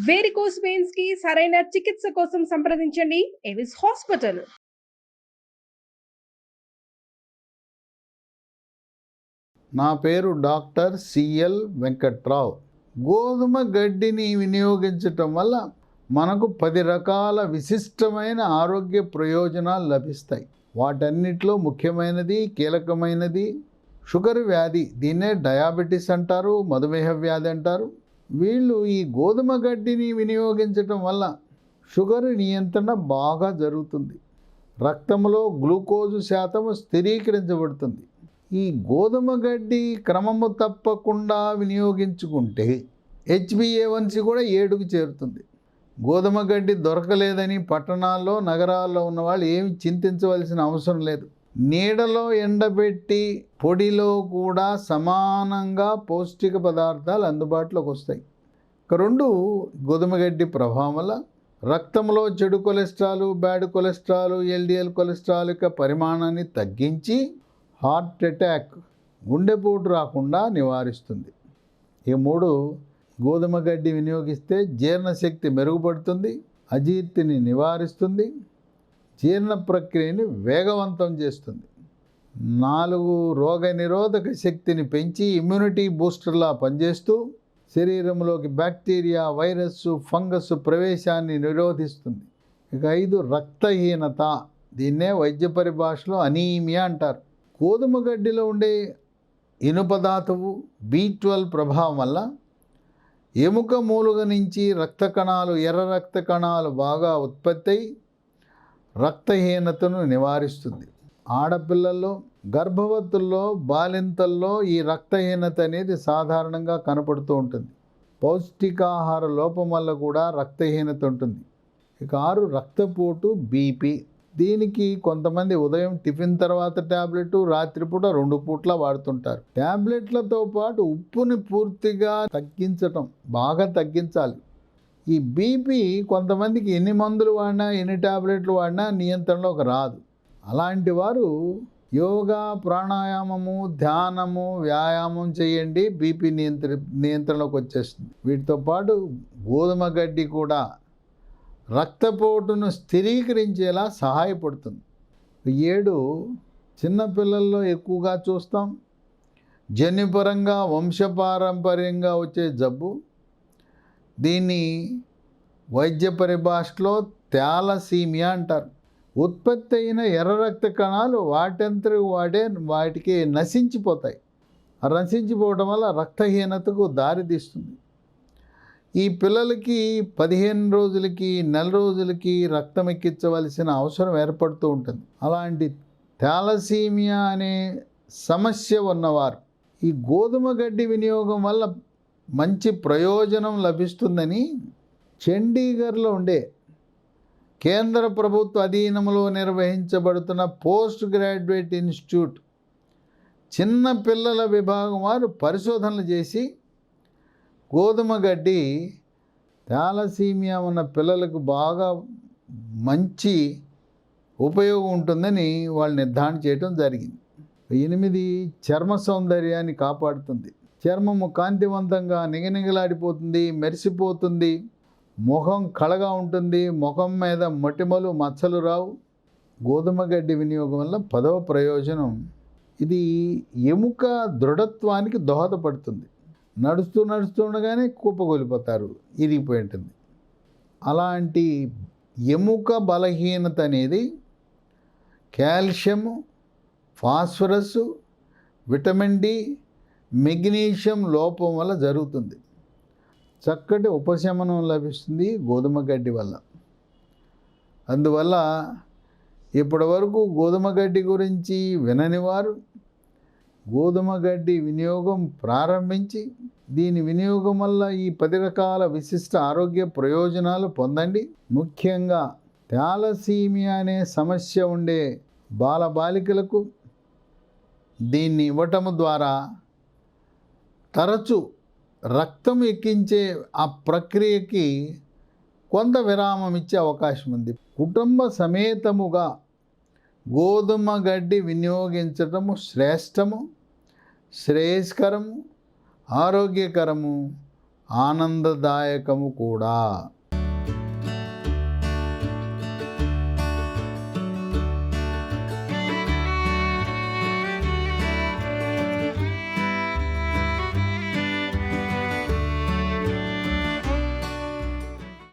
Varicose veins కి సరైన చికిత్స కోసం సంప్రదించండి ఎవిస్ హాస్పిటల్. నా పేరు డాక్టర్ సిఎల్ వెంకట్రావు. గోధుమ గడ్డిని వినియోగించటం వల్ల మనకు 10 రకాల విశిష్టమైన ఆరోగ్య ప్రయోజనాలు లభిస్తాయి. వాటన్నిటిలో ముఖ్యమైనది, కీలకమైనది షుగర్ వ్యాధి. దీన్నే డయాబెటీస్ అంటారు, మధుమేహ వ్యాధి అంటారు. వీళ్ళు ఈ గోధుమ గడ్డిని వినియోగించటం వల్ల షుగర్ నియంత్రణ బాగా జరుగుతుంది. రక్తంలో గ్లూకోజు శాతము స్థిరీకరించబడుతుంది. ఈ గోధుమ గడ్డి క్రమము తప్పకుండా వినియోగించుకుంటే HbA1c కూడా 7కు చేరుతుంది. గోధుమ గడ్డి దొరకలేదని పట్టణాల్లో, నగరాల్లో ఉన్నవాళ్ళు ఏమి చింతించవలసిన అవసరం లేదు. నీడలో ఎండబెట్టి పొడిలో కూడా సమానంగా పౌష్టిక పదార్థాలు అందుబాటులోకి వస్తాయి. రెండు, గోధుమ గడ్డి ప్రభావం వల్ల రక్తంలో చెడు cholesterol, bad cholesterol, LDL cholesterol యొక్క పరిమాణాన్ని తగ్గించి హార్ట్ అటాక్, గుండెపోటు రాకుండా నివారిస్తుంది. ఈ 3, గోధుమ గడ్డి వినియోగిస్తే జీర్ణశక్తి మెరుగుపడుతుంది, అజీర్తిని నివారిస్తుంది, జీర్ణ ప్రక్రియని వేగవంతం చేస్తుంది. 4, రోగ నిరోధక శక్తిని పెంచి ఇమ్యూనిటీ బూస్టర్లా పనిచేస్తూ శరీరంలోకి బ్యాక్టీరియా, వైరస్, ఫంగస్ ప్రవేశాన్ని నిరోధిస్తుంది. ఇక 5, రక్తహీనత. దీన్నే వైద్య పరిభాషలో అనీమియా అంటారు. గోధుమ గడ్డిలో ఉండే ఇనుపధాతువు B12 ప్రభావం వల్ల ఎముక మూలుగ నుంచి రక్త కణాలు, ఎర్ర రక్త కణాలు బాగా ఉత్పత్తి అయి రక్తహీనతను నివారిస్తుంది. ఆడపిల్లల్లో, గర్భవతుల్లో, బాలింతల్లో ఈ రక్తహీనత అనేది సాధారణంగా కనపడుతూ ఉంటుంది. పౌష్టికాహార లోపం వల్ల కూడా రక్తహీనత ఉంటుంది. ఇక 6, రక్తపోటు, BP. దీనికి కొంతమంది ఉదయం టిఫిన్ తర్వాత ట్యాబ్లెట్, రాత్రిపూట 2 పూట్ల వాడుతుంటారు. ట్యాబ్లెట్లతో పాటు ఉప్పుని పూర్తిగా తగ్గించటం, బాగా తగ్గించాలి. ఈ BP కొంతమందికి ఎన్ని మందులు వాడినా, ఎన్ని ట్యాబ్లెట్లు వాడినా నియంత్రణలోకి రాదు. అలాంటి వారు యోగా, ప్రాణాయామము, ధ్యానము, వ్యాయామం చేయండి, BP నియంత్రణలోకి వచ్చేస్తుంది. వీటితో పాటు గోధుమ గడ్డి కూడా రక్తపోటును స్థిరీకరించేలా సహాయపడుతుంది. 7, చిన్నపిల్లల్లో ఎక్కువగా చూస్తాం. జన్యుపరంగా, వంశపారంపర్యంగా వచ్చే జబ్బు. దీన్ని వైద్య పరిభాషలో థాలసీమియా అంటారు. ఉత్పత్తి అయిన ఎర్ర రక్త కణాలు వాటికి నశించిపోతాయి. నశించిపోవడం వల్ల రక్తహీనతకు దారితీస్తుంది. ఈ పిల్లలకి 15 రోజులకి, నెల రోజులకి రక్తం ఎక్కించవలసిన అవసరం ఏర్పడుతూ ఉంటుంది. అలాంటి థాలసీమియా అనే సమస్య ఉన్నవారు ఈ గోధుమ గడ్డి వినియోగం వల్ల మంచి ప్రయోజనం లభిస్తుందని చండీగఢ్లో ఉండే కేంద్ర ప్రభుత్వ అధీనంలో నిర్వహించబడుతున్న పోస్ట్ గ్రాడ్యుయేట్ ఇన్స్టిట్యూట్ చిన్న పిల్లల విభాగం వారు పరిశోధనలు చేసి గోధుమ గడ్డి థాలసీమియా ఉన్న పిల్లలకు బాగా మంచి ఉపయోగం ఉంటుందని వాళ్ళు నిర్ధారణ చేయడం జరిగింది. 8, చర్మ సౌందర్యాన్ని కాపాడుతుంది. చర్మము కాంతివంతంగా నిగనిగలాడిపోతుంది, మెరిసిపోతుంది. ముఖం కళగా ఉంటుంది. ముఖం మీద మొటిమలు, మచ్చలు రావు. గోధుమ గడ్డి వినియోగం వల్ల 10వ ప్రయోజనం, ఇది ఎముక దృఢత్వానికి దోహదపడుతుంది. నడుస్తుండగానే కూపగొలిపోతారు, ఇరిగిపోయి ఉంటుంది. అలాంటి ఎముక బలహీనత అనేది calcium, phosphorus, vitamin D, magnesium లోపం వల్ల జరుగుతుంది. చక్కటి ఉపశమనం లభిస్తుంది గోధుమ గడ్డి వల్ల. అందువల్ల ఇప్పటి వరకు గోధుమ గడ్డి గురించి వినని వారు గోధుమ గడ్డి వినియోగం ప్రారంభించి దీని వినియోగం వల్ల ఈ 10 రకాల విశిష్ట ఆరోగ్య ప్రయోజనాలు పొందండి. ముఖ్యంగా థాలసీమియా అనే సమస్య ఉండే బాలబాలికలకు దీన్ని ఇవ్వటం ద్వారా తరచు రక్తం ఎక్కించే ఆ ప్రక్రియకి కొంత విరామం ఇచ్చే అవకాశం ఉంది. కుటుంబ సమేతముగా గోధుమ గడ్డి వినియోగించటము శ్రేష్టము, శ్రేయస్కరము, ఆరోగ్యకరము, ఆనందదాయకము కూడా.